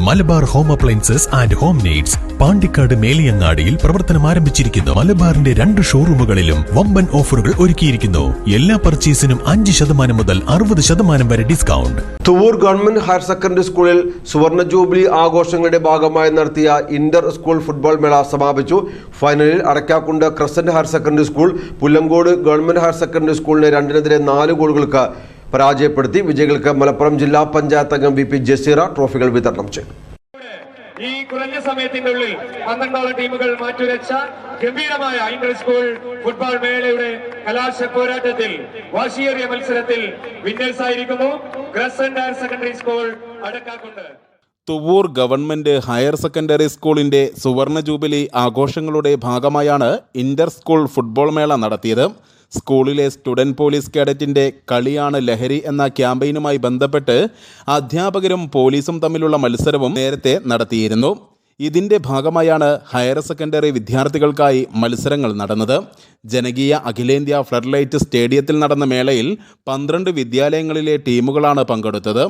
Malabar home appliances and home needs Pandikkad മേലിയങ്ങാടിയിൽ പ്രവർത്തനം ആരംഭിച്ചിരിക്കുന്നു. മലബാറിന്റെ 2 ഷോറൂമുകളിലും വമ്പൻ ഓഫറുകൾ ഒരുക്കിയിരിക്കുന്നു. എല്ലാ പർച്ചേസിനും 5% മുതൽ 60% വരെ discount. Thuvur government higher secondary സ്കൂളിൽ സുവർണ ജൂബിലി ആഘോഷങ്ങളുടെ ഭാഗമായി നടത്തിയ ഇന്റർ സ്കൂൾ ഫുട്ബോൾ മേള സമാപിച്ചു. ഫൈനലിൽ Adakkakundu crescent higher secondary school Pullangode government higher secondary സ്കൂളിനെ 2-നെതിരെ 4 ഗോളുകൾക്ക് പരാജയപ്പെടുത്തി. വിജയികൾക്ക് മലപ്പുറം ജില്ലാ പഞ്ചായത്ത് അംഗം വി പി ജസീറ ട്രോഫികൾ വിതരണം ചെയ്തു. ഈ കുറഞ്ഞ സമയത്തിന്റെ ഉള്ളിൽ 12 ടീമുകൾ മാറ്റുരച്ച ഗംഭീരമായ ഇന്റർ സ്കൂൾ ഫുട്ബോൾ മേളയുടെ കലാശ പോരാട്ടത്തിൽ വാശിയേറിയ മത്സരത്തിൽ വിന്നേഴ്സ് ആയിരിക്കുന്നു crescent higher secondary school Adakkakundu. Thuvur government higher secondary സ്കൂളിന്റെ സുവർണ ജൂബിലി ആഘോഷങ്ങളുടെ ഭാഗമായാണ് ഇന്റർ സ്കൂൾ ഫുട്ബോൾ മേള നടത്തിയത്. സ്കൂളിലെ സ്റ്റുഡൻറ് പോലീസ് കേഡറ്റിൻ്റെ കളിയാണ് ലഹരി എന്ന ക്യാമ്പയിനുമായി ബന്ധപ്പെട്ട് അധ്യാപകരും പോലീസും തമ്മിലുള്ള മത്സരവും നേരത്തെ നടത്തിയിരുന്നു. ഇതിൻ്റെ ഭാഗമായാണ് ഹയർ സെക്കൻഡറി വിദ്യാർത്ഥികൾക്കായി മത്സരങ്ങൾ നടന്നത്. ജനകീയ അഖിലേന്ത്യാ ഫ്ലഡ്ലൈറ്റ് സ്റ്റേഡിയത്തിൽ നടന്ന മേളയിൽ 12 വിദ്യാലയങ്ങളിലെ ടീമുകളാണ് പങ്കെടുത്തത്.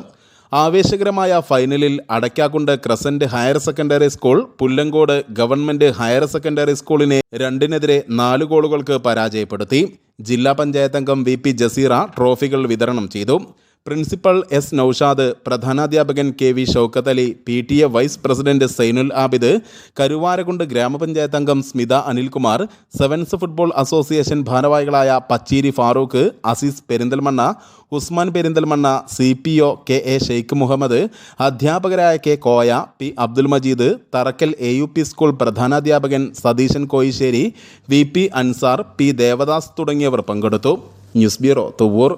ആവേശകരമായ ഫൈനലിൽ Adakkakundu crescent higher secondary school Pullangode government higher secondary സ്കൂളിനെ 2-നെതിരെ 4 ഗോളുകൾക്ക് പരാജയപ്പെടുത്തി. ജില്ലാ പഞ്ചായത്ത് അംഗം വി പി ജസീറ ട്രോഫികൾ വിതരണം ചെയ്തു. പ്രിൻസിപ്പൽ എസ് നൌഷാദ്, പ്രധാനാധ്യാപകൻ K V Shoukath Ali, PTA vice president Sainul Abid, Karuvarakundu ഗ്രാമപഞ്ചായത്ത് അംഗം Smitha Anilkumar, sevens football association ഭാരവാഹികളായ Pacheeri Farooq, Azeez Perinthalmanna, Usman Perinthalmanna, CPO K A Sheikh Muhammad, അധ്യാപകരായ K Koya, P Abdul Majeed, Tharakkal AUP school പ്രധാനാധ്യാപകൻ സതീശൻ കോയിശ്ശേരി, VP അൻസാർ, പി ദേവദാസ് തുടങ്ങിയവർ പങ്കെടുത്തു. News bureau Thuvur.